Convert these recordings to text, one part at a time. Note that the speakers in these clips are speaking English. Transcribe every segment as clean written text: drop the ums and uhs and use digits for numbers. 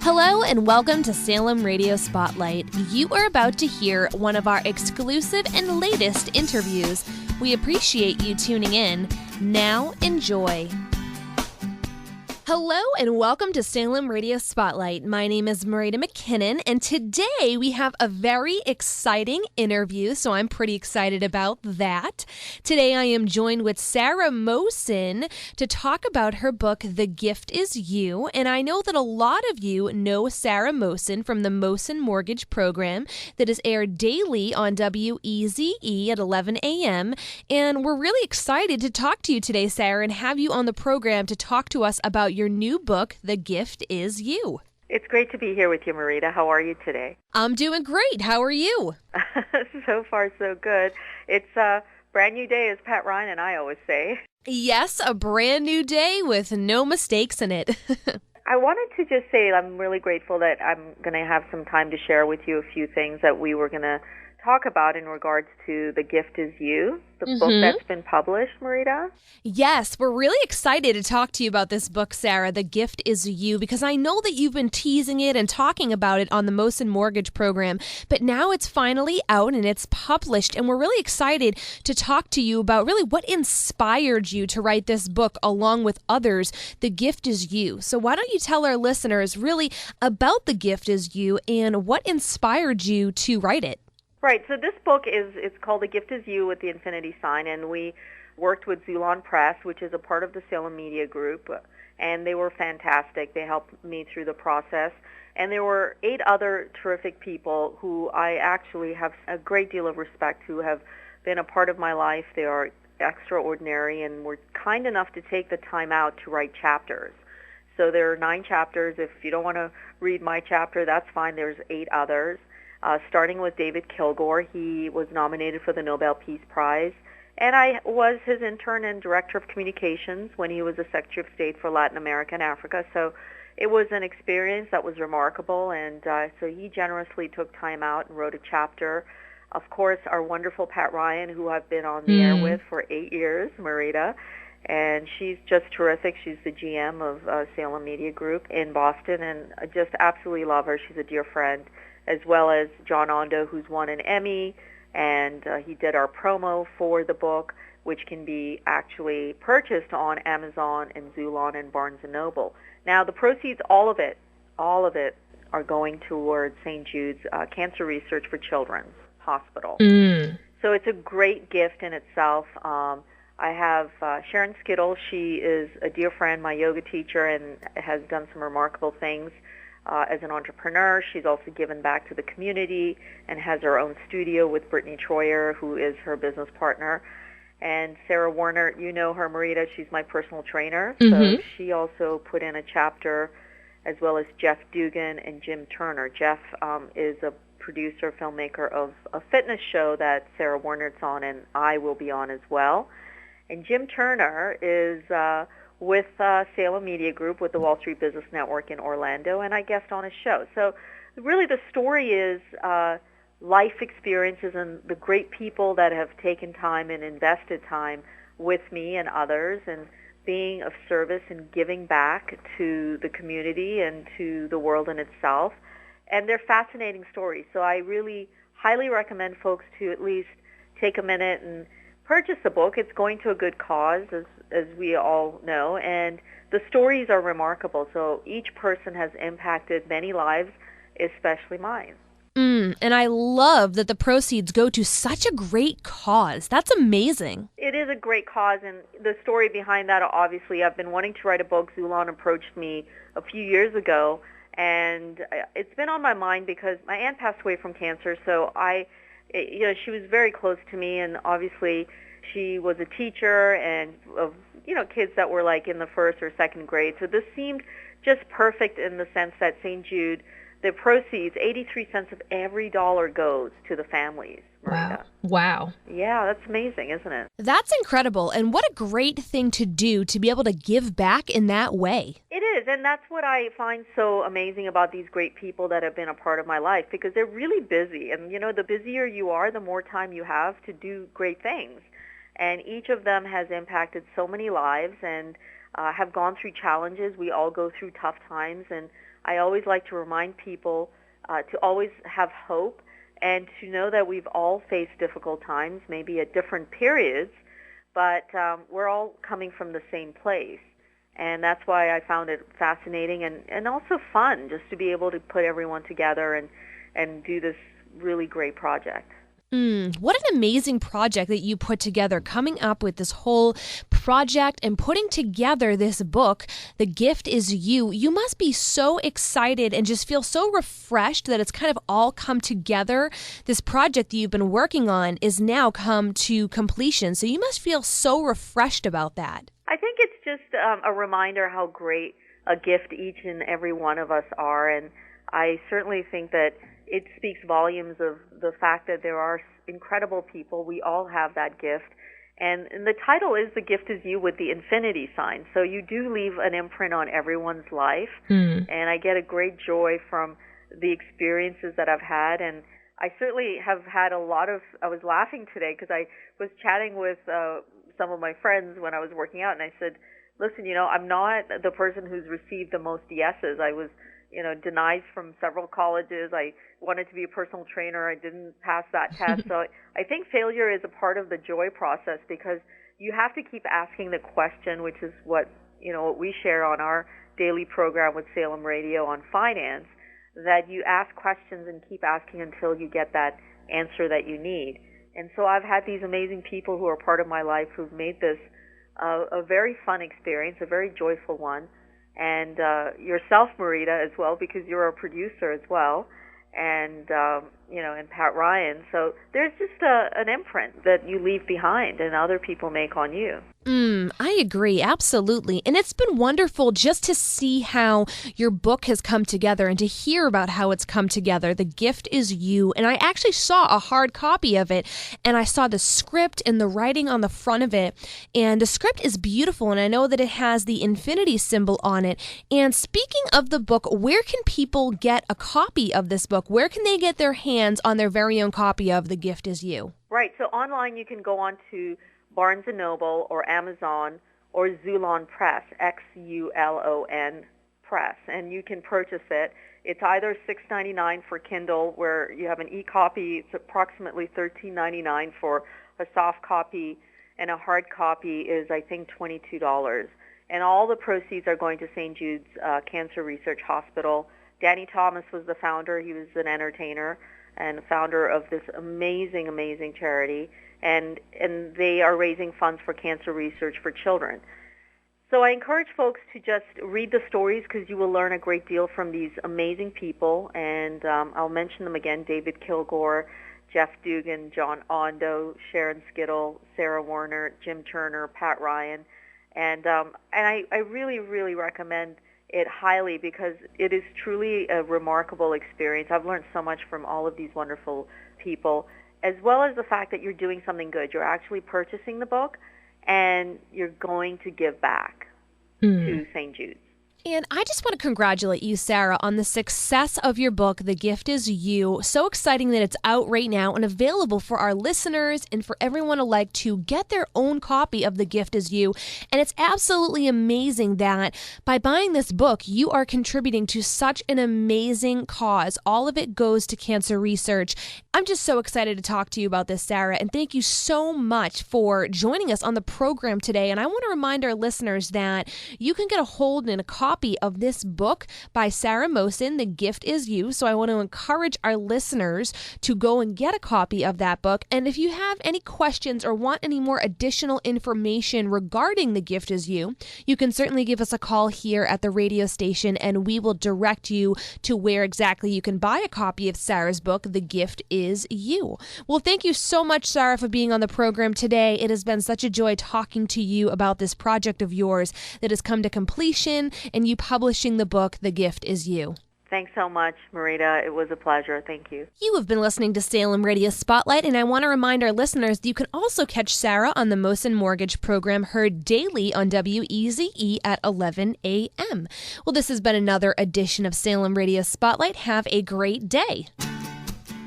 Hello and welcome to Salem Radio Spotlight. You are about to hear one of our exclusive and latest interviews. We appreciate you tuning in. Now enjoy. Hello and welcome to Salem Radio Spotlight. My name is Marita McKinnon, and today we have a very exciting interview, so I'm pretty excited about that. Today I am joined with Sarah Mosen to talk about her book, The Gift Is You, and I know that a lot of you know Sarah Mosen from the Mosen Mortgage Program that is aired daily on WEZE at 11 a.m., and we're really excited to talk to you today, Sarah, and have you on the program to talk to us about your new book, The Gift Is You. It's great to be here with you, Marita. How are you today? I'm doing great. How are you? So far, so good. It's a brand new day, as Pat Ryan and I always say. Yes, a brand new day with no mistakes in it. I wanted to just say I'm really grateful that I'm going to have some time to share with you a few things that we were going to talk about in regards to The Gift Is You, the book that's been published, Marita. Yes, we're really excited to talk to you about this book, Sarah, The Gift Is You, because I know that you've been teasing it and talking about it on the Mosen Mortgage Program, but now it's finally out and it's published, and we're really excited to talk to you about really what inspired you to write this book along with others, The Gift Is You. So why don't you tell our listeners really about The Gift Is You and what inspired you to write it? Right. So this book it's called The Gift Is You with the infinity sign, and we worked with Zulon Press, which is a part of the Salem Media Group, and they were fantastic. They helped me through the process. And there were 8 other terrific people who I actually have a great deal of respect, who have been a part of my life. They are extraordinary and were kind enough to take the time out to write chapters. So there are 9 chapters. If you don't want to read my chapter, that's fine. There's 8 others. Starting with David Kilgore. He was nominated for the Nobel Peace Prize, and I was his intern and director of communications when he was the Secretary of State for Latin America and Africa. So it was an experience that was remarkable, and so he generously took time out and wrote a chapter. Of course, our wonderful Pat Ryan, who I've been on the air with for 8 years, Marita, and she's just terrific. She's the GM of Salem Media Group in Boston, and I just absolutely love her. She's a dear friend, as well as John Ondo, who's won an Emmy, and he did our promo for the book, which can be actually purchased on Amazon and Zulon and Barnes & Noble. Now, the proceeds, all of it are going towards St. Jude's Cancer Research for Children's Hospital. So it's a great gift in itself. I have Sharon Skittle. She is a dear friend, my yoga teacher, and has done some remarkable things. As an entrepreneur. She's also given back to the community and has her own studio with Brittany Troyer, who is her business partner. And Sarah Warner, you know her, Marita, she's my personal trainer. So she also put in a chapter, as well as Jeff Dugan and Jim Turner. Jeff is a producer, filmmaker of a fitness show that Sarah Warner's on, and I will be on as well. And Jim Turner is with Salem Media Group, with the Wall Street Business Network in Orlando, and I guest on his show. So really the story is life experiences and the great people that have taken time and invested time with me and others, and being of service and giving back to the community and to the world in itself. And they're fascinating stories. So I really highly recommend folks to at least take a minute and purchase the book. It's going to a good cause, as we all know, and the stories are remarkable. So each person has impacted many lives, especially mine. And I love that the proceeds go to such a great cause. That's amazing. It is a great cause, and the story behind that, obviously, I've been wanting to write a book. Zulon approached me a few years ago, and it's been on my mind because my aunt passed away from cancer, so she was very close to me, and obviously she was a teacher and of kids that were like in the 1st or 2nd grade. So this seemed just perfect in the sense that St. Jude, the proceeds, 83 cents of every dollar goes to the families. Marita. Wow. Yeah, that's amazing, isn't it? That's incredible. And what a great thing to do, to be able to give back in that way. It is, and that's what I find so amazing about these great people that have been a part of my life, because they're really busy. And, the busier you are, the more time you have to do great things. And each of them has impacted so many lives, and have gone through challenges. We all go through tough times, and I always like to remind people to always have hope and to know that we've all faced difficult times, maybe at different periods, but we're all coming from the same place. And that's why I found it fascinating and also fun just to be able to put everyone together and do this really great project. What an amazing project that you put together, coming up with this whole project and putting together this book, The Gift Is You. You must be so excited and just feel so refreshed that it's kind of all come together. This project that you've been working on is now come to completion. So you must feel so refreshed about that. I think it's just a reminder how great a gift each and every one of us are. And I certainly think that it speaks volumes of the fact that there are incredible people. We all have that gift. And the title is The Gift Is You with the infinity sign. So you do leave an imprint on everyone's life. And I get a great joy from the experiences that I've had. And I certainly have had a lot of, I was laughing today because I was chatting with some of my friends when I was working out. And I said, listen, I'm not the person who's received the most yeses. I was denied from several colleges. I wanted to be a personal trainer. I didn't pass that test. So I think failure is a part of the joy process because you have to keep asking the question, which is what we share on our daily program with Salem Radio on finance, that you ask questions and keep asking until you get that answer that you need. And so I've had these amazing people who are part of my life who've made this a very fun experience, a very joyful one. And yourself, Marita, as well, because you're a producer as well, and and Pat Ryan. So there's just an imprint that you leave behind and other people make on you. I agree, absolutely. And it's been wonderful just to see how your book has come together and to hear about how it's come together. The Gift Is You. And I actually saw a hard copy of it, and I saw the script and the writing on the front of it. And the script is beautiful, and I know that it has the infinity symbol on it. And speaking of the book, where can people get a copy of this book? Where can they get their hands on their very own copy of The Gift Is You? Right. So online you can go on to Barnes & Noble or Amazon or Xulon Press, Xulon Press, and you can purchase it. It's either $6.99 for Kindle, where you have an e-copy. It's approximately $13.99 for a soft copy, and a hard copy is, I think, $22. And all the proceeds are going to St. Jude's Cancer Research Hospital. Danny Thomas was the founder. He was an entertainer and founder of this amazing, amazing charity. And they are raising funds for cancer research for children. So I encourage folks to just read the stories because you will learn a great deal from these amazing people. And I'll mention them again: David Kilgore, Jeff Dugan, John Ondo, Sharon Skittle, Sarah Warner, Jim Turner, Pat Ryan. And I really, really recommend it highly because it is truly a remarkable experience. I've learned so much from all of these wonderful people, as well as the fact that you're doing something good. You're actually purchasing the book, and you're going to give back to St. Jude's. And I just want to congratulate you, Sarah, on the success of your book, The Gift Is You. So exciting that it's out right now and available for our listeners and for everyone alike to get their own copy of The Gift Is You. And it's absolutely amazing that by buying this book, you are contributing to such an amazing cause. All of it goes to cancer research. I'm just so excited to talk to you about this, Sarah, and thank you so much for joining us on the program today. And I want to remind our listeners that you can get a hold and a copy of this book by Sarah Mosin, The Gift Is You. So I want to encourage our listeners to go and get a copy of that book. And if you have any questions or want any more additional information regarding The Gift Is You, you can certainly give us a call here at the radio station and we will direct you to where exactly you can buy a copy of Sarah's book, The Gift Is You. Well, thank you so much, Sarah, for being on the program today. It has been such a joy talking to you about this project of yours that has come to completion and you publishing the book, The Gift Is You. Thanks so much, Marita. It was a pleasure. Thank you. You have been listening to Salem Radio Spotlight, and I want to remind our listeners that you can also catch Sarah on the Mosin Mortgage program, heard daily on WEZE at 11 a.m. Well, this has been another edition of Salem Radio Spotlight. Have a great day.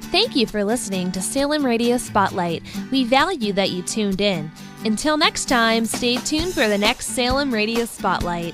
Thank you for listening to Salem Radio Spotlight. We value that you tuned in. Until next time, stay tuned for the next Salem Radio Spotlight.